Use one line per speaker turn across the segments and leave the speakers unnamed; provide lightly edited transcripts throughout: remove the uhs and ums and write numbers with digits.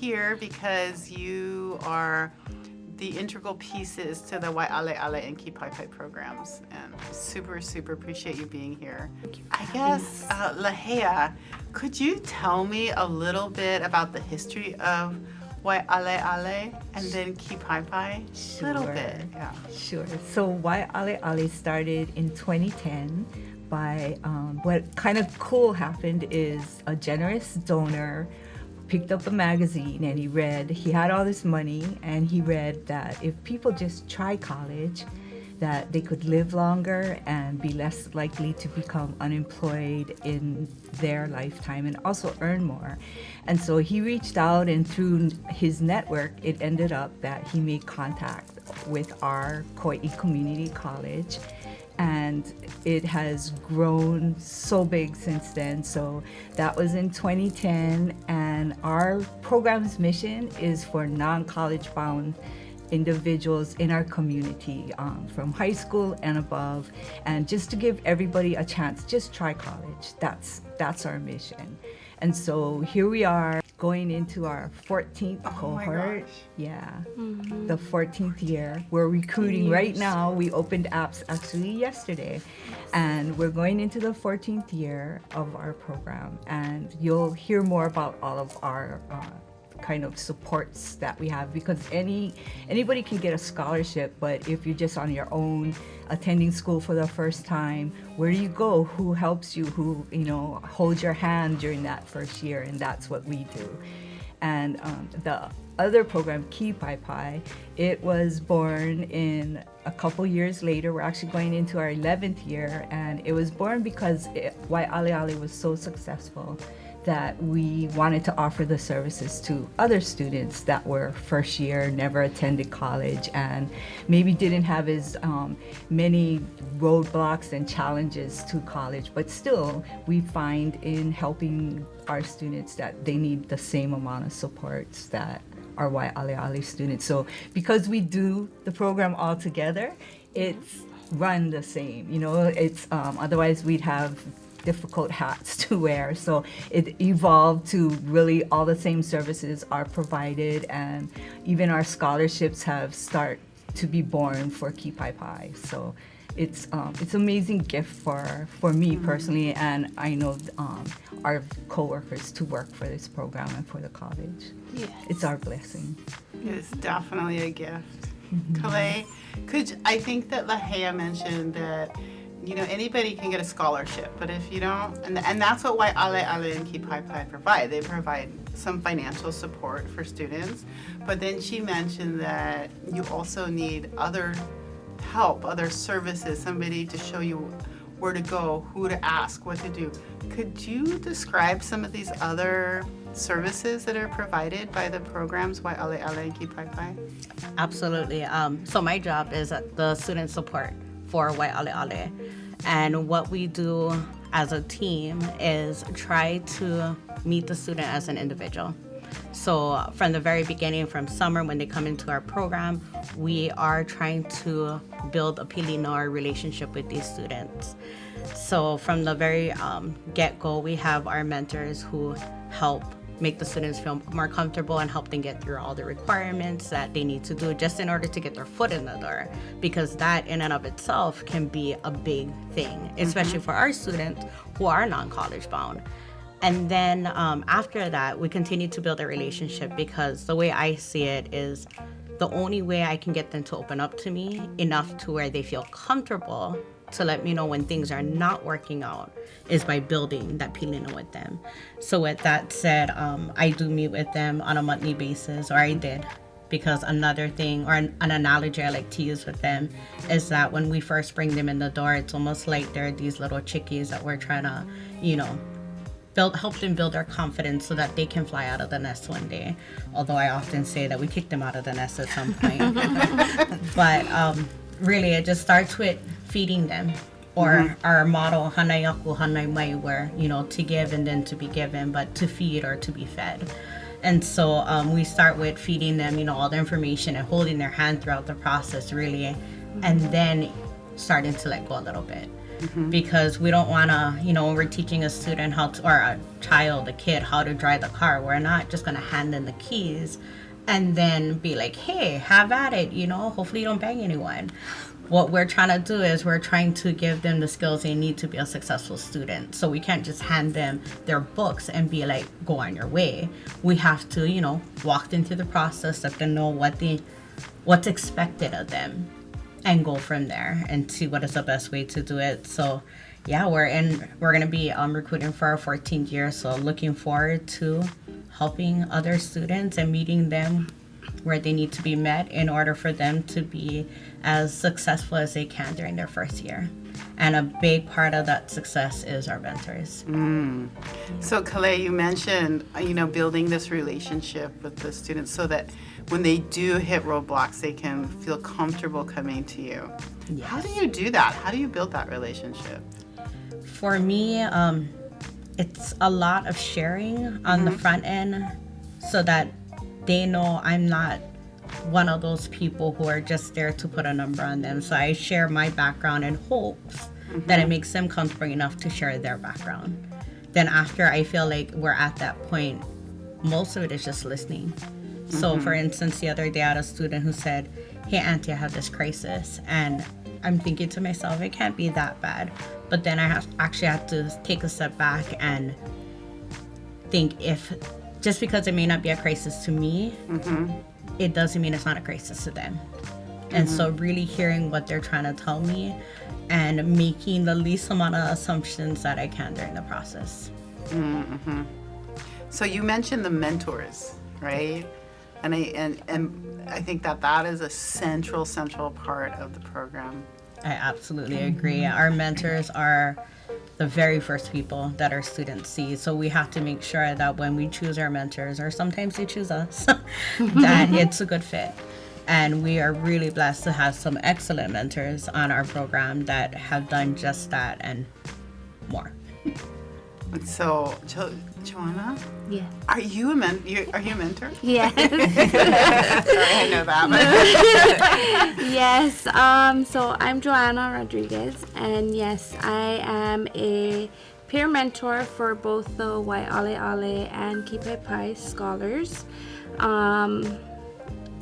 here because you are the integral pieces to the Wai'ale'ale and Kipaipai programs. And super, super appreciate you being here. I guess, Lahea, could you tell me a little bit about the history of Wai'ale'ale and then Kipaipai?
Sure.
A little bit, yeah.
Sure. So Wai'ale'ale started in 2010 by, what kind of cool happened is a generous donor picked up a magazine and he had all this money and he read that if people just try college, that they could live longer and be less likely to become unemployed in their lifetime and also earn more. And so he reached out, and through his network, it ended up that he made contact with our Kauai Community College, and it has grown so big since then. So that was in 2010, and our program's mission is for non-college bound individuals in our community, from high school and above, and just to give everybody a chance, just try college. That's our mission. And so here we are going into our 14th cohort. Yeah, the 14th year. We're recruiting right now. We opened apps actually yesterday, and we're going into the 14th year of our program, and you'll hear more about all of our kind of supports that we have, because anybody can get a scholarship, but if you're just on your own attending school for the first time, where do you go? Who helps you? Who holds your hand during that first year? And that's what we do. And the other program, Kipaipai, it was born in a couple years later. We're actually going into our 11th year, and it was born because Wai'ale'ale was so successful that we wanted to offer the services to other students that were first year, never attended college, and maybe didn't have as many roadblocks and challenges to college. But still, we find in helping our students that they need the same amount of supports that our Wai'ale'ale students. So because we do the program all together, it's run the same. It's otherwise we'd have difficult hats to wear. So it evolved to really all the same services are provided, and even our scholarships have started to be born for Kipaipai. So it's amazing gift for me personally, and I know our coworkers to work for this program and for the college.
Yes.
It's our blessing.
It's definitely a gift. Kalei, I think that Lahea mentioned that anybody can get a scholarship, but if you don't, and that's what Wai'ale'ale and Kipaipai provide. They provide some financial support for students, but then she mentioned that you also need other help, other services, somebody to show you where to go, who to ask, what to do. Could you describe some of these other services that are provided by the programs Wai'ale'ale and Kipaipai?
Absolutely. So my job is the student support for Wai'ale'ale. And what we do as a team is try to meet the student as an individual. So from the very beginning, from summer when they come into our program, we are trying to build a pilino relationship with these students. So from the very get-go, we have our mentors who help make the students feel more comfortable and help them get through all the requirements that they need to do just in order to get their foot in the door, because that in and of itself can be a big thing, especially for our students who are non-college bound. And then after that, we continue to build a relationship, because the way I see it is the only way I can get them to open up to me enough to where they feel comfortable to let me know when things are not working out is by building that pilino with them. So with that said, I do meet with them on a monthly basis, or I did, because another thing, or an analogy I like to use with them is that when we first bring them in the door, it's almost like they're these little chickies that we're trying to, help them build their confidence so that they can fly out of the nest one day. Although I often say that we kick them out of the nest at some point. But really, it just starts with feeding them, or our motto, hanai aku, hanai mai, where, to give and then to be given, but to feed or to be fed. And so we start with feeding them, all the information and holding their hand throughout the process, really, and then starting to let go a little bit. because we don't want to, when we're teaching a student how to, or a child, a kid, how to drive the car, we're not just going to hand them the keys and then be like, hey, have at it, hopefully you don't bang anyone. What we're trying to do is we're trying to give them the skills they need to be a successful student. So we can't just hand them their books and be like, go on your way. We have to, walk them through the process, let them know what's expected of them, and go from there and see what is the best way to do it. So yeah, we're going to be recruiting for our 14th year. So looking forward to helping other students and meeting them where they need to be met in order for them to be as successful as they can during their first year. And a big part of that success is our mentors.
So Kalei, you mentioned, building this relationship with the students so that when they do hit roadblocks, they can feel comfortable coming to you.
Yes.
How do you do that? How do you build that relationship?
For me, it's a lot of sharing on the front end so that they know I'm not one of those people who are just there to put a number on them. So I share my background in hopes that it makes them comfortable enough to share their background. Then after I feel like we're at that point, most of it is just listening. So for instance, the other day I had a student who said, hey, Auntie, I have this crisis. And I'm thinking to myself, it can't be that bad. But then I actually had to take a step back and think, if just because it may not be a crisis to me, it doesn't mean it's not a crisis to them. And so really hearing what they're trying to tell me and making the least amount of assumptions that I can during the process.
So you mentioned the mentors, right? And I think that is a central part of the program.
I absolutely agree. Our mentors are the very first people that our students see. So we have to make sure that when we choose our mentors, or sometimes they choose us, that it's a good fit. And we are really blessed to have some excellent mentors on our program that have done just that and more.
So, Joana?
Yeah.
Are you a mentor?
Yes.
Sorry, I know that. But
Yes. So I'm Joana Rodriguez, and yes, I am a peer mentor for both the Wai'ale'ale and Kipai scholars.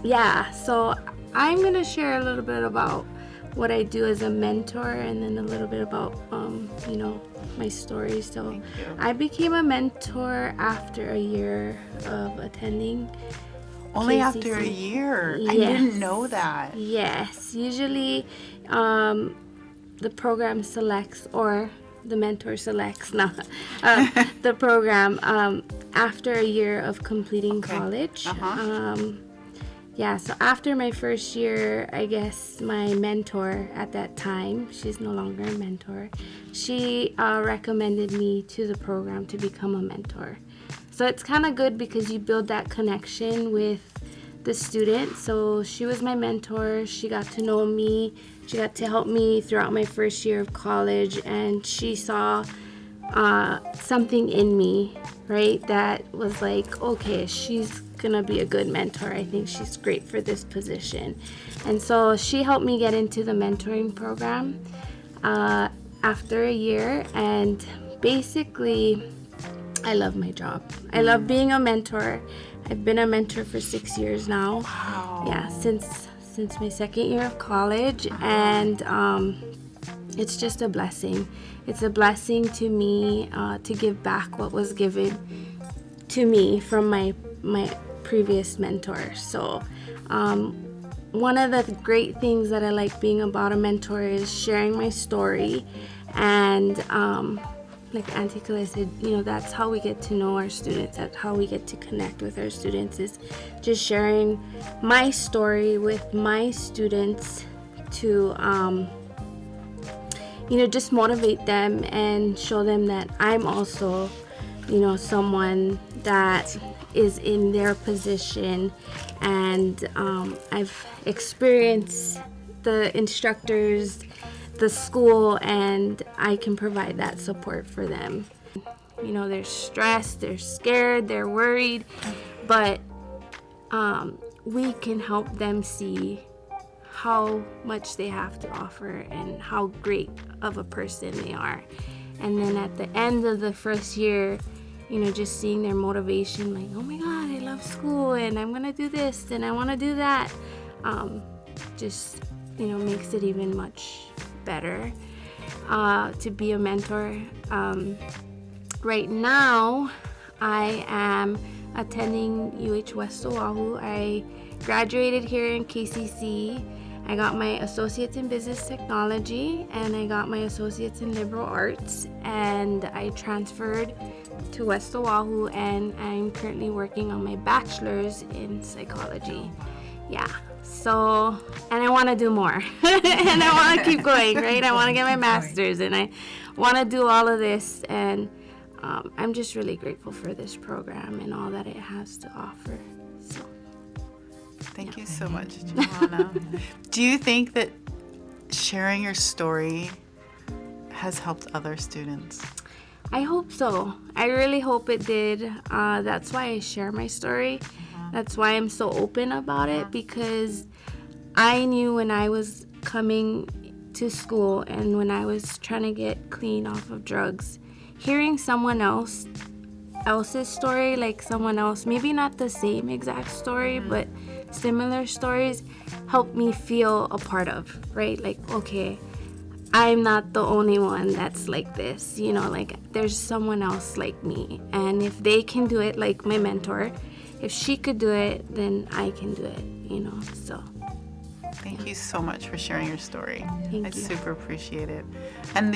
Yeah. So I'm gonna share a little bit about what I do as a mentor, and then a little bit about my story. So I became a mentor after a year of attending.
only
KCC.
after a year.
Yes.
I didn't know that.
Yes. Usually the program selects, or the mentor selects, the program after a year of completing college. Yeah, so after my first year, I guess my mentor at that time, she's no longer a mentor, she recommended me to the program to become a mentor. So it's kind of good because you build that connection with the student. So she was my mentor. She got to know me. She got to help me throughout my first year of college, and she saw something in me, right, that was like, okay, she's gonna be a good mentor. I think she's great for this position. And so she helped me get into the mentoring program after a year, and basically I love my job. I love being a mentor. I've been a mentor for 6 years now.
Wow.
Yeah, since my second year of college, and it's just a blessing. It's a blessing to me to give back what was given to me from my previous mentor. So one of the great things that I like being about a mentor is sharing my story, and like Auntie Kalei said, that's how we get to know our students. That's how we get to connect with our students, is just sharing my story with my students to just motivate them and show them that I'm also someone that is in their position, and I've experienced the instructors, the school, and I can provide that support for them. They're stressed, they're scared, they're worried, but we can help them see how much they have to offer and how great of a person they are. And then at the end of the first year, you know, just seeing their motivation, like, oh my God, I love school and I'm gonna do this and I wanna do that, just, you know, makes it even much better to be a mentor. Right now, I am attending UH West Oahu. I graduated here in KCC. I got my associates in business technology and I got my associates in liberal arts, and I transferred to West Oahu, and I'm currently working on my bachelor's in psychology. Yeah, so, and I want to do more and I want to keep going, right? I want to get my master's and I want to do all of this, and I'm just really grateful for this program and all that it has to offer. So.
Thank you so much, Joana. Do you think that sharing your story has helped other students?
I hope so. I really hope it did. That's why I share my story. That's why I'm so open about it, because I knew when I was coming to school and when I was trying to get clean off of drugs, hearing someone else's story, like someone else, maybe not the same exact story, but similar stories, helped me feel a part of, right? Like, okay, I'm not the only one that's like this, you know, like there's someone else like me. And if they can do it, like my mentor, if she could do it, then I can do it, you know, so.
Thank you so much for sharing your story.
Thank
I
you.
super appreciate it. And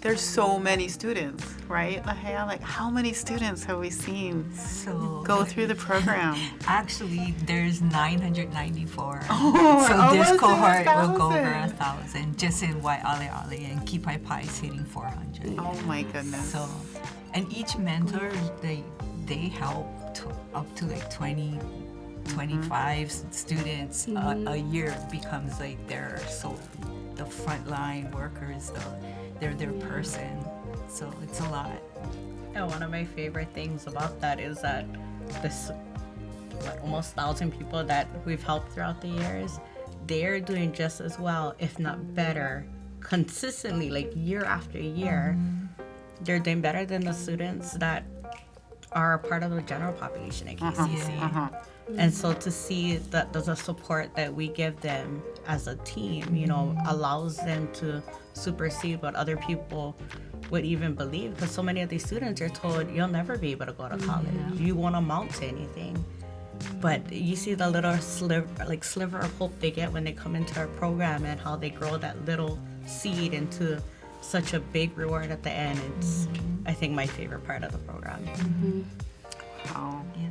there's so many students, right, Lahea? Like, how many students have we seen
So
go through the program?
actually, there's 994.
Oh,
so
almost
this
in
cohort will go over
1,000.
1,000. Just in Waialeale and Kipaipai is hitting 400.
Oh my goodness.
So, and each mentor, they help up to like 20, 25 students a year becomes like the frontline workers, they're their person. So it's a lot.
And one of my favorite things about that is that this almost 1,000 people that we've helped throughout the years, they're doing just as well, if not better, consistently, like year after year. They're doing better than the students that are a part of the general population at KCC. And so to see that there's a support that we give them as a team, you know, allows them to supersede what other people would even believe. Because so many of these students are told, you'll never be able to go to college. You won't amount to anything. But you see the little sliver of hope they get when they come into our program, and how they grow that little seed into such a big reward at the end. It's, I think, my favorite part of the program.
Wow.
Yeah.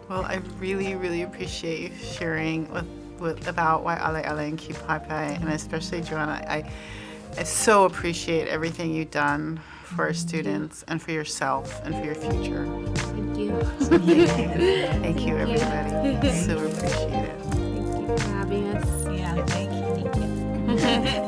Well, I really, really appreciate you sharing about Waialeale and Kipaipai, and especially Joana. I so appreciate everything you've done for our students and for yourself and for your future.
Thank you.
Thank you, everybody. So appreciate it.
Thank you for having us.
Yeah, thank you.